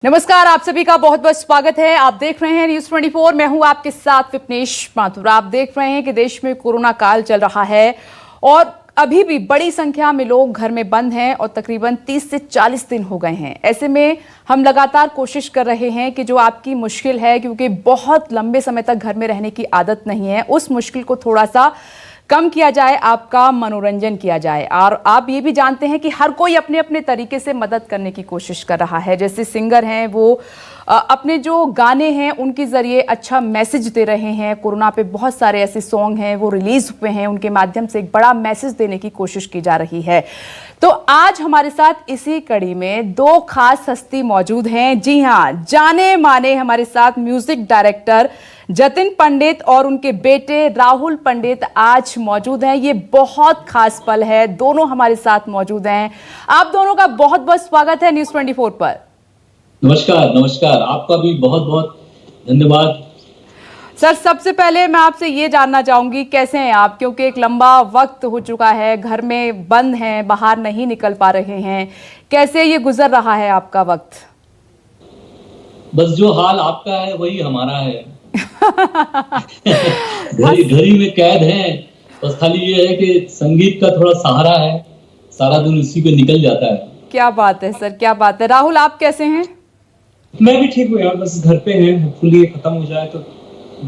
नमस्कार, आप सभी का बहुत बहुत स्वागत है। आप देख रहे हैं न्यूज 24। मैं हूं आपके साथ विपनेश माथुर। आप देख रहे हैं कि देश में कोरोना काल चल रहा है और अभी भी बड़ी संख्या में लोग घर में बंद हैं और तकरीबन 30 से 40 दिन हो गए हैं। ऐसे में हम लगातार कोशिश कर रहे हैं कि जो आपकी मुश्किल है, क्योंकि बहुत लंबे समय तक घर में रहने की आदत नहीं है, उस मुश्किल को थोड़ा सा कम किया जाए, आपका मनोरंजन किया जाए। और आप ये भी जानते हैं कि हर कोई अपने अपने तरीके से मदद करने की कोशिश कर रहा है। जैसे सिंगर हैं, वो अपने जो गाने हैं उनके ज़रिए अच्छा मैसेज दे रहे हैं। कोरोना पे बहुत सारे ऐसे सॉन्ग हैं वो रिलीज़ हुए हैं, उनके माध्यम से एक बड़ा मैसेज देने की कोशिश की जा रही है। तो आज हमारे साथ इसी कड़ी में दो खास हस्ती मौजूद हैं। जी हाँ, जाने माने हमारे साथ म्यूजिक डायरेक्टर जतिन पंडित और उनके बेटे राहुल पंडित आज मौजूद हैं। ये बहुत खास पल है, दोनों हमारे साथ मौजूद हैं। आप दोनों का बहुत बहुत स्वागत है न्यूज 24 पर। नमस्कार। नमस्कार, आपका भी बहुत बहुत धन्यवाद। सर, सबसे पहले मैं आपसे ये जानना चाहूंगी, कैसे हैं आप? क्योंकि एक लंबा वक्त हो चुका है, घर में बंद हैं, बाहर नहीं निकल पा रहे हैं। कैसे ये गुजर रहा है आपका वक्त? बस जो हाल आपका है वही हमारा है। घड़ी में कैद हैं। बस खाली ये है कि संगीत का थोड़ा सहारा है, सारा दिन उसी पे निकल जाता है। क्या बात है सर, क्या बात है। राहुल, आप कैसे हैं? मैं भी ठीक हूँ यार, बस घर पे हैं। होपफुली खत्म हो जाए तो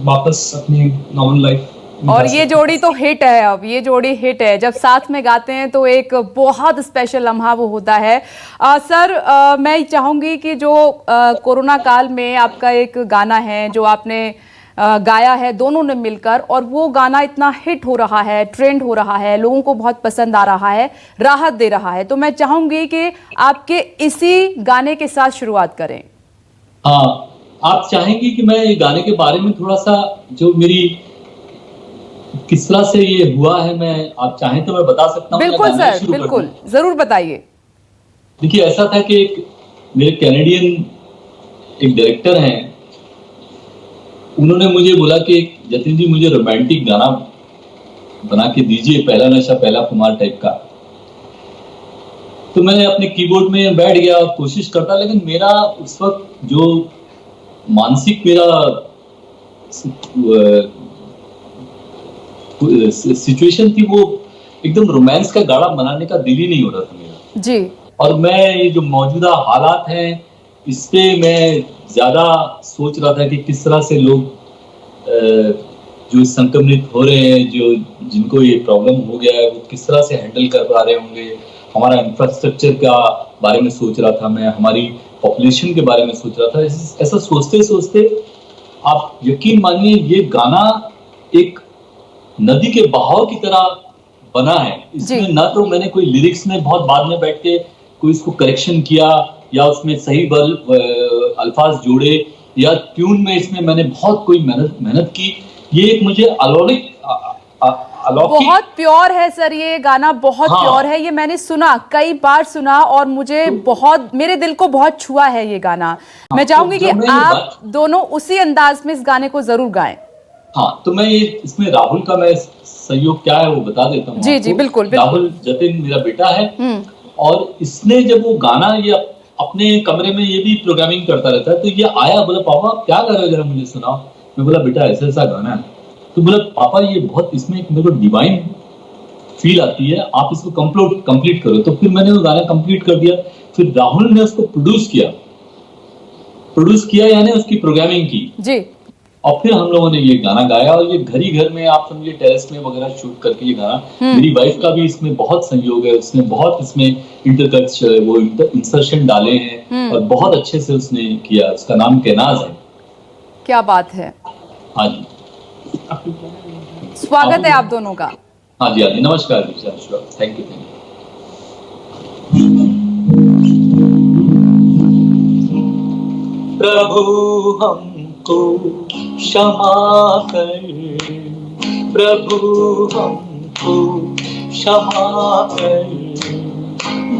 वापस अपनी नॉर्मल लाइफ। और ये जोड़ी तो हिट है, अब ये जोड़ी हिट है। जब साथ में गाते हैं तो एक बहुत स्पेशल लम्हा वो होता है। सर, मैं चाहूंगी कि जो कोरोना काल में आपका एक गाना है जो आपने गाया है दोनों ने मिलकर, और वो गाना इतना हिट हो रहा है, ट्रेंड हो रहा है, लोगों को बहुत पसंद आ रहा है, राहत दे रहा है। तो मैं चाहूंगी कि आपके इसी गाने के साथ शुरुआत करें। हाँ, आप चाहेंगी कि मैं ये गाने के बारे में थोड़ा सा, जो मेरी किस तरह से ये हुआ है, मैं आप चाहें तो मैं बता सकता हूँ। बिल्कुल सर, बिल्कुल, जरूर बताइए। देखिए, ऐसा था कि एक मेरे कैनेडियन एक डायरेक्टर हैं, उन्होंने मुझे बोला कि जतिन जी, मुझे रोमांटिक गाना बना के दीजिए, पहला नशा पहला खुमार टाइप का। तो मैंने अपने कीबोर्ड में बैठ गया और कोशिश करता, लेकिन मेरा उस वक्त जो मानसिक मेरा सिचुएशन थी, वो एकदम रोमांस का गाना बनाने का दिल ही नहीं हो रहा था मेरा जी। और मैं ये जो मौजूदा हालात हैं इस पे मैं ज्यादा सोच रहा था कि किस तरह से लोग जो संक्रमित हो रहे हैं, जो जिनको ये प्रॉब्लम हो गया है, वो किस तरह से हैंडल कर पा रहे होंगे। हमारा इंफ्रास्ट्रक्चर का बारे में सोच रहा था मैं, हमारी पॉपुलेशन के बारे में सोच रहा था। ऐसा सोचते सोचते आप यकीन मानिए, ये गाना एक नदी के बहाव की तरह बना है। इसमें ना तो मैंने कोई लिरिक्स में बहुत बाद में बैठ के कोई इसको करेक्शन किया या उसमें सही अल्फाज जोड़े, या ट्यून में इसमें मैंने बहुत कोई मेहनत की। ये एक मुझे अलौकिक बहुत प्योर है सर, ये गाना बहुत प्योर है। ये मैंने सुना, कई बार सुना, और मुझे बहुत, मेरे दिल को बहुत छुआ है ये गाना। मैं चाहूंगी कि आप दोनों उसी अंदाज में इस गाने को जरूर गाएं। हाँ, तो मैं ये इसमें राहुल का मैं सहयोग क्या है वो बता देता हूँ। जी जी, बिल्कुल, बिल्कुल। राहुल जतिन मेरा बेटा है, और इसने जब वो गाना ये अपने कमरे में ये भी प्रोग्रामिंग करता रहता है, तो ये आया, बोला पापा आप क्या कर रहे हो, जरा मुझे सुनाओ। मैं बोला बेटा ऐसा ऐसा गाना है। तो बोला पापा ये बहुत, इसमें मेरे को डिवाइन फील आती है, आप इसको कंप्लीट करो। तो फिर मैंने वो गाना कंप्लीट कर दिया। फिर राहुल ने उसको प्रोड्यूस किया, यानी उसकी प्रोग्रामिंग की जी। और फिर हम लोगों ने ये गाना गाया, और ये घर में आप समझिए टेरेस में वगैरह शूट करके ये गाना। मेरी वाइफ का भी इसमें बहुत सहयोग है, उसने बहुत इसमें इंसर्शन डाले हैं और बहुत अच्छे से उसने किया। उसका नाम केनाज है। क्या बात है। हाँ जी, स्वागत है आप दोनों का। हाँ जी, हाँ जी, नमस्कार जी, थैंक यू। प्रभु हमको क्षमा कर, प्रभु हमको क्षमा कर,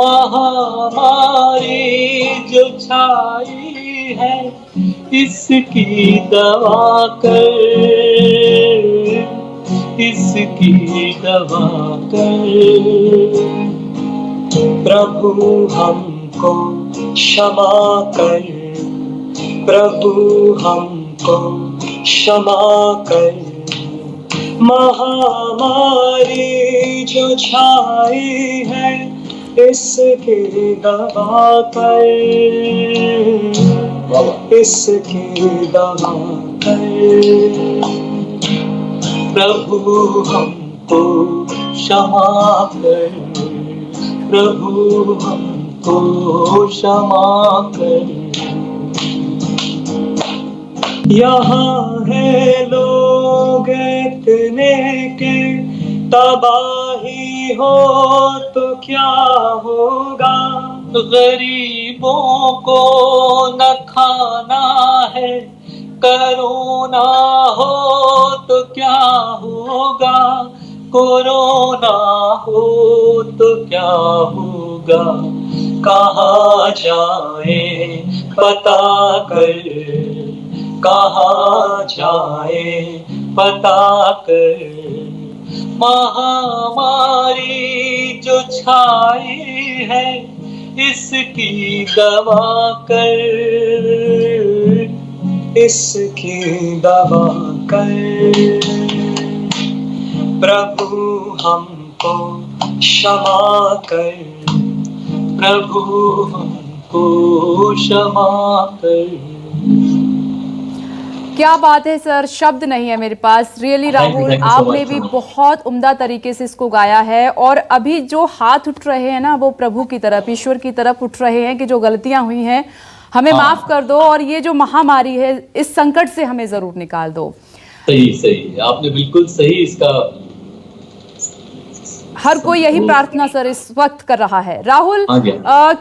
महामारी जो छाई है इसकी दवा कर, इसकी दवा कर। प्रभु हमको क्षमा कर, प्रभु हमको क्षमा कर, महामारी जो छाई है इसकी दवा कर, इसकी दवा कर। प्रभु हमको क्षमा कर, प्रभु हमको क्षमा कर। यहाँ है लोग इतने के, तबाही हो तो क्या होगा, गरीबों को न खाना है, कोरोना हो तो क्या होगा, कोरोना हो तो क्या होगा, कहाँ जाए पता कर, कहाँ जाए पता कर। महामारी जो छाई है इसकी दवा कर, इसकी दवा कर। प्रभु हमको क्षमा कर, प्रभु हमको क्षमा कर। क्या बात है सर, शब्द नहीं है मेरे पास। रियली राहुल, आपने भी बहुत उम्दा तरीके से इसको गाया है। और अभी जो हाथ उठ रहे हैं ना, वो प्रभु की तरफ, ईश्वर की तरफ उठ रहे हैं कि जो गलतियां हुई हैं हमें माफ कर दो, और ये जो महामारी है इस संकट से हमें जरूर निकाल दो। सही सही, आपने बिल्कुल सही इसका। हर कोई यही प्रार्थना सर इस वक्त कर रहा है। राहुल,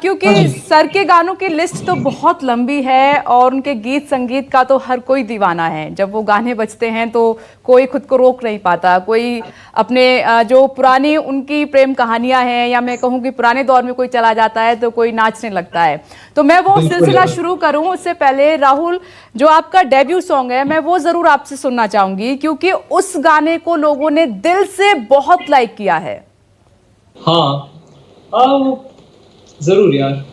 क्योंकि सर के गानों की लिस्ट तो बहुत लंबी है और उनके गीत संगीत का तो हर कोई दीवाना है। जब वो गाने बजते हैं तो कोई खुद को रोक नहीं पाता। कोई अपने जो पुरानी उनकी प्रेम कहानियां हैं, या मैं कहूँ कि पुराने दौर में कोई चला जाता है तो कोई नाचने लगता है। तो मैं वो सिलसिला शुरू करूँ उससे पहले राहुल, जो आपका डेब्यू सॉन्ग है मैं वो जरूर आपसे सुनना चाहूंगी, क्योंकि उस गाने को लोगों ने दिल से बहुत लाइक किया है। हाँ जरूर यार।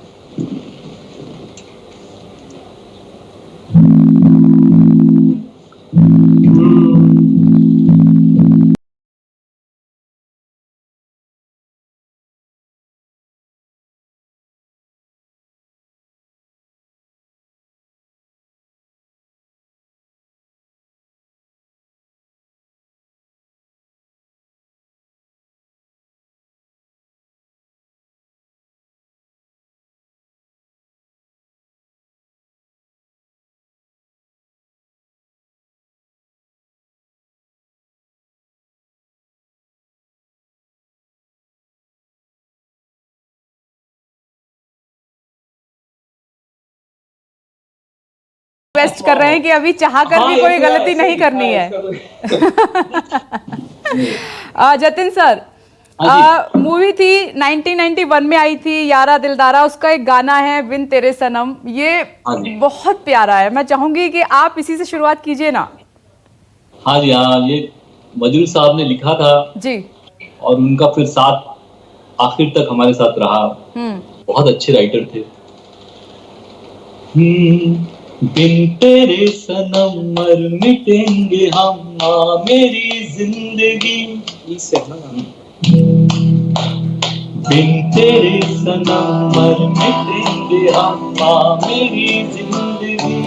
रिक्वेस्ट कर रहे हैं कि अभी चाह कर भी कोई गलती नहीं करनी है। जतिन सर, मूवी थी 1991 में आई थी, यारा दिलदारा, उसका एक गाना है बिन तेरे सनम, ये बहुत प्यारा है। मैं चाहूंगी कि आप इसी से शुरुआत कीजिए ना। हाँ जी, हाँ, ये मजरू साहब ने लिखा था जी, और उनका फिर साथ आखिर तक हमारे साथ रहा। बहुत अच्छे राइटर थे। बिन तेरे सनम मर मिटेंगे हम, मेरी जिंदगी। बिन तेरे सनम मर मिटेंगे हम, मेरी जिंदगी।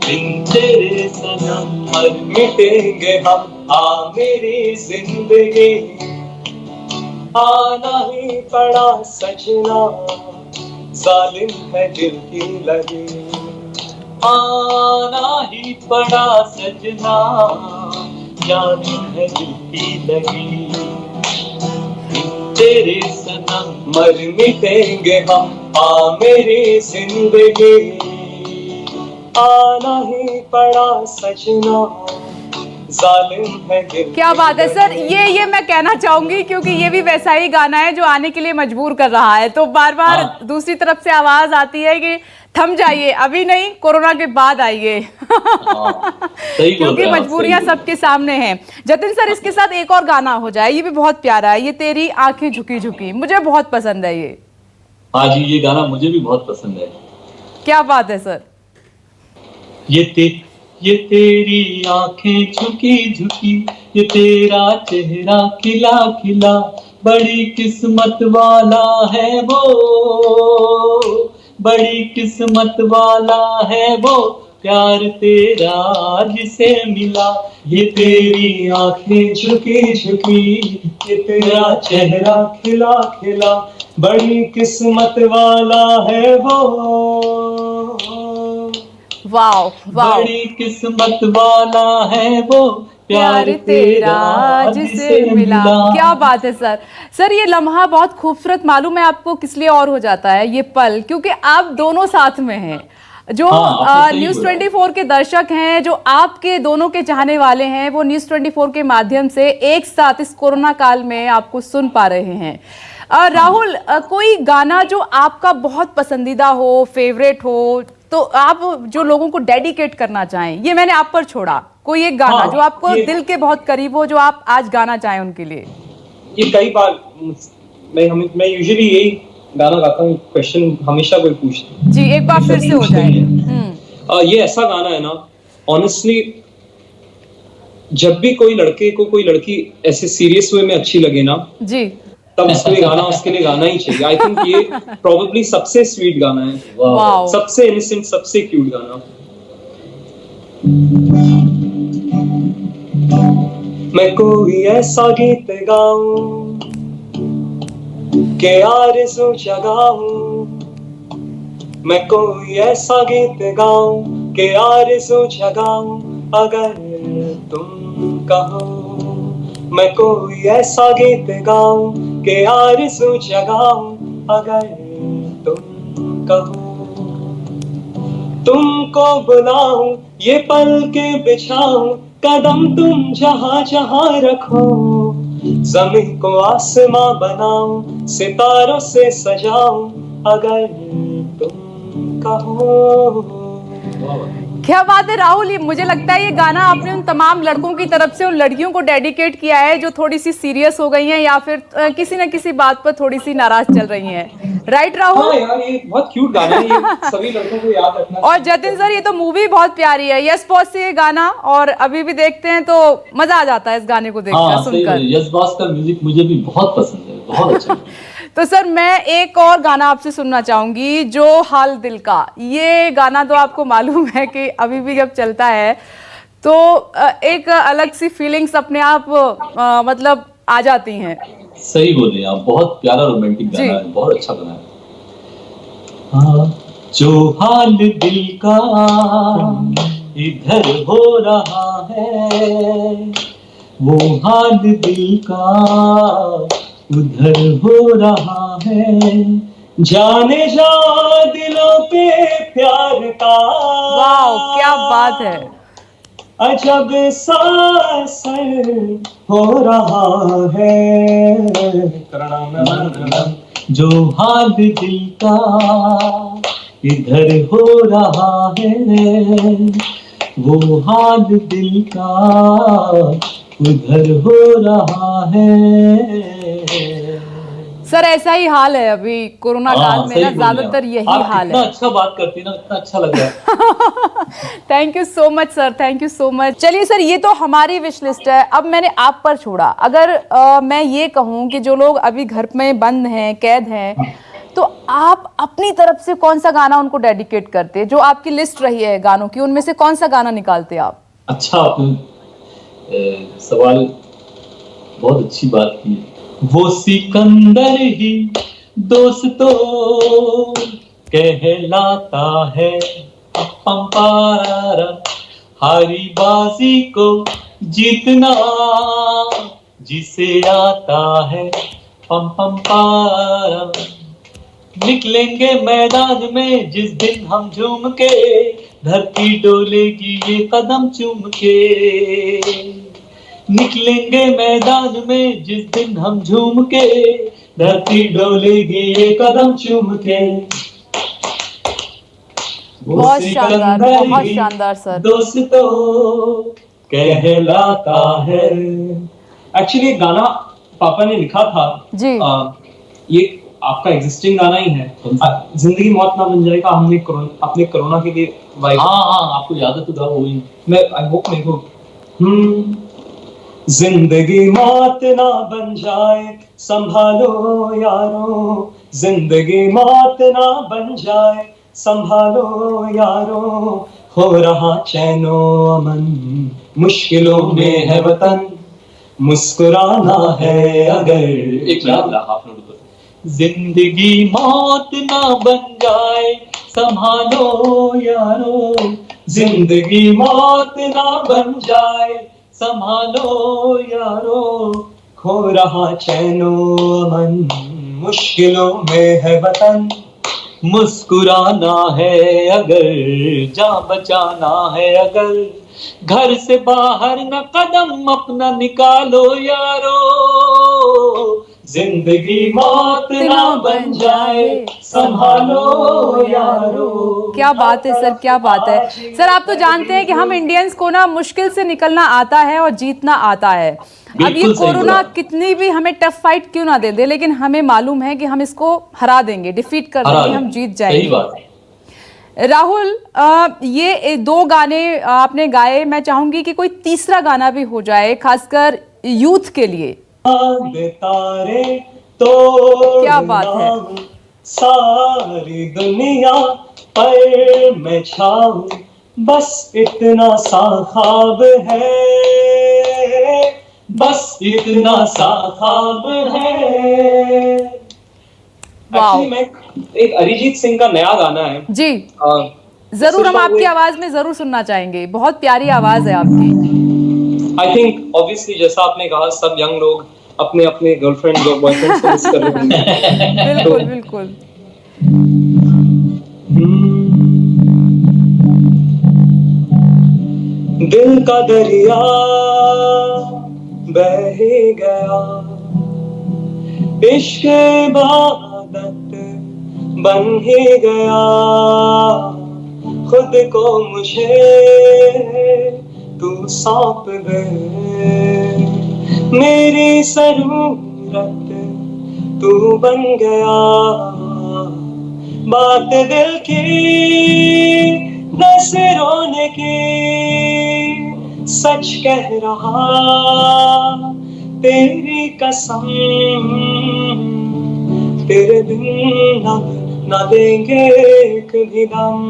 बिन तेरे सनम मर मिटेंगे हम, मेरी जिंदगी। आना ही पड़ा सजना, जालिम है दिल की लगी। आना ही पड़ा सजना, जालिम है दिल की लगी। तेरे सनम मर मिटेंगे हम, मेरी जिंदगी। आना ही पड़ा सजना, जालिम है दिल। क्या बात है सर, ये मैं कहना चाहूंगी, क्योंकि ये भी वैसा ही गाना है जो आने के लिए मजबूर कर रहा है। तो बार बार दूसरी तरफ से आवाज आती है कि थम जाइए, अभी नहीं, कोरोना के बाद आइए। क्योंकि मजबूरियां सबके सामने हैं। जतिन सर, इसके साथ एक और गाना हो जाए, ये भी बहुत प्यारा है, ये तेरी आंखें झुकी झुकी, मुझे बहुत पसंद है ये। हाँ जी, ये गाना मुझे भी बहुत पसंद है। क्या बात है सर। ये तेरी आंखें झुकी झुकी, ये तेरा चेहरा खिला खिला, बड़ी किस्मत वाला है वो, बड़ी किस्मत वाला है वो, प्यार तेरा जिसे मिला। ये तेरी आंखें झुकी झुकी, ये तेरा चेहरा खिला खिला, बड़ी किस्मत वाला है वो, वाओ वाओ, बड़ी किस्मत वाला है वो, प्यार तेरा जिसे मिला। क्या बात है सर। सर ये लम्हा बहुत खूबसूरत मालूम है आपको किस लिए और हो जाता है ये पल, क्योंकि आप दोनों साथ में हैं। जो न्यूज़ 24 के दर्शक हैं, जो आपके दोनों के चाहने वाले हैं, वो न्यूज़ 24 के माध्यम से एक साथ इस कोरोना काल में आपको सुन पा रहे हैं। राहुल, कोई गाना जो आपका बहुत पसंदीदा हो, फेवरेट हो, तो आप जो लोगों को डेडिकेट करना चाहें, ये मैंने आप पर छोड़ा, कोई एक गाना जो आपको दिल के बहुत करीब हो, जो आप आज गाना चाहें उनके लिए। ये कई बार मैं यूजुअली यही गाना गाता हूँ, क्वेश्चन हमेशा कोई पूछता है जी, एक बार फिर से हो जाए। ये ऐसा गाना है ना, ऑनेस्टली जब भी कोई लड़के को कोई लड़की ऐसे सीरियस वे में अच्छी लगे ना जी, तब उसके लिए गाना ही चाहिए। आई थिंक ये प्रोबेबली सबसे स्वीट गाना है, सबसे इनोसेंट, सबसे क्यूट गाना। मैं कोई ऐसा गीत गाऊं के आरज़ू जगाऊं, मैं कोई ऐसा गीत गाऊं के आरज़ू जगाऊं, अगर तुम कहो। मैं कोई ऐसा गीत गाऊं के आरज़ू जगाऊं, अगर तुम कहो। तुमको बुलाऊं, ये पल के बिछाऊं, कदम तुम जहां जहां रखो, ज़मीन को आसमां बनाऊं, सितारों से सजाऊं, अगर तुम कहो। क्या बात है राहुल, ये मुझे लगता है ये गाना आपने उन तमाम लड़कों की तरफ से उन लड़कियों को डेडिकेट किया है जो थोड़ी सी सीरियस हो गई हैं या फिर किसी न किसी बात पर थोड़ी सी नाराज चल रही हैं, राइट राहुल? हाँ यार, ये बहुत क्यूट गाना है, ये सभी लड़कों को याद रखना। और जतिन सर, ये तो मूवी बहुत प्यारी है, यस बॉस से ये गाना, और अभी भी देखते हैं तो मजा आ जाता है इस गाने को देखकर, सुनकर। यस बॉस का म्यूजिक मुझे भी बहुत पसंद है, बहुत अच्छा। तो सर मैं एक और गाना आपसे सुनना चाहूंगी, जो हाल दिल का। ये गाना तो आपको मालूम है कि अभी भी जब चलता है तो एक अलग सी फीलिंग्स अपने आप मतलब आ जाती हैं। सही बोले आप, बहुत प्यारा रोमांटिक गाना है, बहुत अच्छा गाना है। हाँ, जो हाल दिल का इधर हो रहा है, वो हाल दिल का उधर हो रहा है, जाने जा दिलों पे प्यार का। वाह, क्या बात है। अजब सा असर हो रहा है, जो हाल दिल का इधर हो रहा है, वो हाल दिल का उधर हो रहा है। सर ऐसा ही हाल है अभी कोरोना काल में ना, ज्यादातर यही हाल है। अच्छा बात करती ना, इतना अच्छा लग रहा है। Thank you so much sir, thank you so much. चलिए सर, ये तो हमारी विश लिस्ट है, अब मैंने आप पर छोड़ा। अगर मैं ये कहूँ कि जो लोग अभी घर में बंद हैं, कैद हैं, तो आप अपनी तरफ से कौन सा गाना उनको डेडिकेट करते, जो आपकी लिस्ट रही है गानों की, उनमें से कौन सा गाना निकालते आप? अच्छा, आपने सवाल बहुत अच्छी बात की है। वो सिकंदर ही दोस्तों कहलाता है, पंपारा हारी बाजी को जीतना जिसे आता है, पम पम पारा। निकलेंगे मैदान में जिस दिन हम झूम के, धरती डोलेगी ये कदम चूम के। निकलेंगे मैदान में जिस दिन हम झूम के, धरती डोलेगी ये कदम चूम के। बहुत शानदार, बहुत शानदार सर। दोस्तों कहलाता है। एक्चुअली गाना पापा ने लिखा था जी। ये आपका एग्जिस्टिंग गाना ही है, जिंदगी मौत ना बन जाएगा, अपने कोरोना के लिए हाँ आपको याद है तो गाओ वही। मैं आई होप मेरे को जिंदगी मौत ना बन जाए संभालो यारो, जिंदगी मौत ना बन जाए संभालो यारो, हो रहा चैनो अमन मुश्किलों में है वतन, मुस्कुराना है अगर। एक मिनट हाफ नोट ऊपर। जिंदगी मौत ना बन जाए संभालो यारो, जिंदगी मौत ना बन जाए संभालो यारो, खो रहा चैनो अमन मुश्किलों में है वतन, मुस्कुराना है अगर, जान बचाना है अगर, घर से बाहर न कदम अपना निकालो यारो, जिंदगी मौत ना बन जाए संभालो यारो। क्या बात है सर, क्या बात है सर। आप तो जानते हैं कि हम इंडियंस को ना मुश्किल से निकलना आता है और जीतना आता है। अब ये कोरोना कितनी भी हमें टफ फाइट क्यों ना दे दे, लेकिन हमें मालूम है कि हम इसको हरा देंगे, डिफीट कर देंगे, हम जीत जाएंगे। सही बात है। राहुल, ये 2 गाने आपने गाए, मैं चाहूंगी कि कोई तीसरा गाना भी हो जाए, खासकर यूथ के लिए। तारे तो क्या बात है। सारी दुनिया पर मैं छाऊं, बस इतना सा ख्वाब है, बस इतना सा ख्वाब है। एक्चुअली मैं एक अरिजीत सिंह का नया गाना है जी, जरूर हम आपकी आवाज में जरूर सुनना चाहेंगे, बहुत प्यारी आवाज है आपकी। आई थिंक ऑब्वियसली जैसा आपने कहा, सब यंग लोग अपने अपने गर्लफ्रेंड और बॉयफ्रेंड को मिस कर रहे होंगे। बिल्कुल बिल्कुल। दिल का दरिया बह ही गया, इश्क इबादत बन ही गया, खुद को मुझे तू सौंप दे, मेरी जरूरत तू बन गया, बात दिल की दस रोने की, सच कह रहा तेरी कसम, तेरे बिन न देंगे एक भी दम,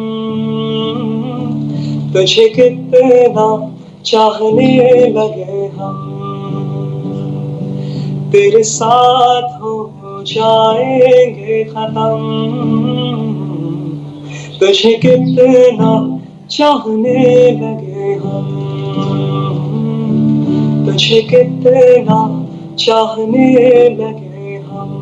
तुझे कितना चाहने लगे हम, तेरे साथ हो जाएंगे खत्म, तुझे कितना चाहने लगे हम, तुझे कितना चाहने लगे हम।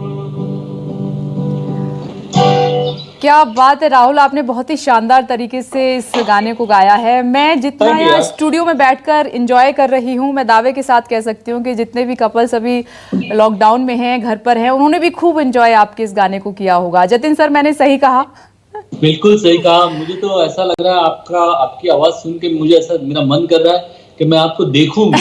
क्या बात है राहुल, आपने बहुत ही शानदार तरीके से इस गाने को गाया है। मैं जितना यहाँ स्टूडियो में बैठकर एंजॉय कर रही हूँ, मैं दावे के साथ कह सकती हूँ कि जितने भी कपल्स अभी लॉकडाउन में हैं, घर पर हैं, उन्होंने भी खूब एंजॉय आपके इस गाने को किया होगा। जतिन सर, मैंने सही कहा? बिल्कुल सही कहा। मुझे तो ऐसा लग रहा है आपकी आवाज सुन के मुझे ऐसा मेरा मन कर रहा है कि मैं आपको देखूं।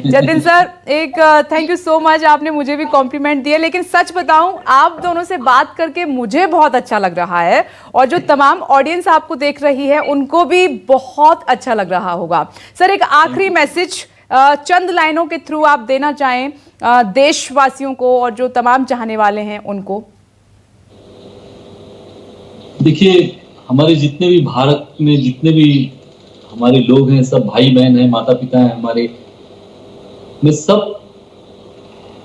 जतिन सर, एक थैंक यू सो मच, आपने मुझे भी कॉम्प्लीमेंट दिए, लेकिन सच बताऊं, आप दोनों से बात करके मुझे बहुत अच्छा लग रहा है और जो तमाम ऑडियंस आपको देख रही है उनको भी बहुत अच्छा लग रहा होगा। सर, एक आखिरी मैसेज चंद लाइनों के थ्रू आप देना चाहें देशवासियों को और जो तमाम चाहने वाले हैं उनको। देखिए, हमारे जितने भी भारत में जितने भी हमारे लोग हैं, सब भाई बहन हैं, माता पिता हैं हमारे, मैं सब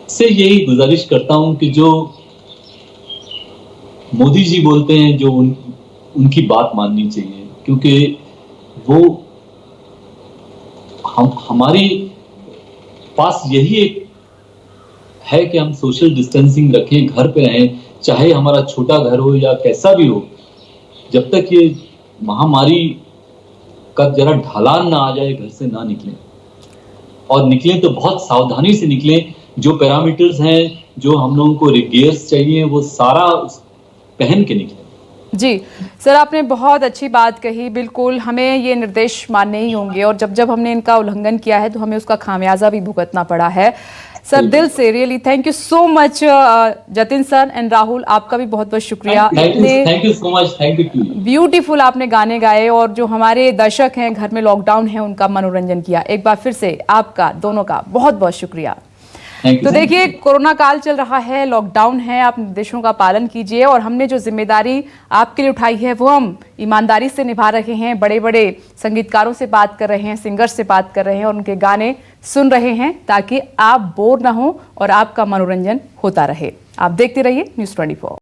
से यही गुजारिश करता हूं कि जो मोदी जी बोलते हैं, जो उनकी बात माननी चाहिए, क्योंकि वो हमारी पास यही एक है कि हम सोशल डिस्टेंसिंग रखें, घर पे रहें, चाहे हमारा छोटा घर हो या कैसा भी हो, जब तक ये महामारी का जरा ढलान ना आ जाए, घर से ना निकलें, और निकलें तो बहुत सावधानी से निकलें। जो पैरामीटर्स हैं, जो हम लोगों को गियर्स चाहिए, वो सारा पहन के निकलें। जी सर, आपने बहुत अच्छी बात कही। बिल्कुल हमें ये निर्देश मानने ही होंगे और जब जब हमने इनका उल्लंघन किया है तो हमें उसका खामियाजा भी भुगतना पड़ा है। सर दिल से really thank you so much Jatin sir and Rahul, आपका भी बहुत बहुत शुक्रिया। Thank you so much, thank you to you. Beautiful आपने गाने गाए और जो हमारे दर्शक हैं घर में लॉकडाउन है उनका मनोरंजन किया। एक बार फिर से आपका दोनों का बहुत बहुत शुक्रिया। तो देखिए कोरोना काल चल रहा है, लॉकडाउन है, आप निर्देशों का पालन कीजिए और हमने जो जिम्मेदारी आपके लिए उठाई है वो हम ईमानदारी से निभा रहे हैं। बड़े बड़े संगीतकारों से बात कर रहे हैं, सिंगर्स से बात कर रहे हैं और उनके गाने सुन रहे हैं ताकि आप बोर ना हो और आपका मनोरंजन होता रहे। आप देखते रहिए News 24।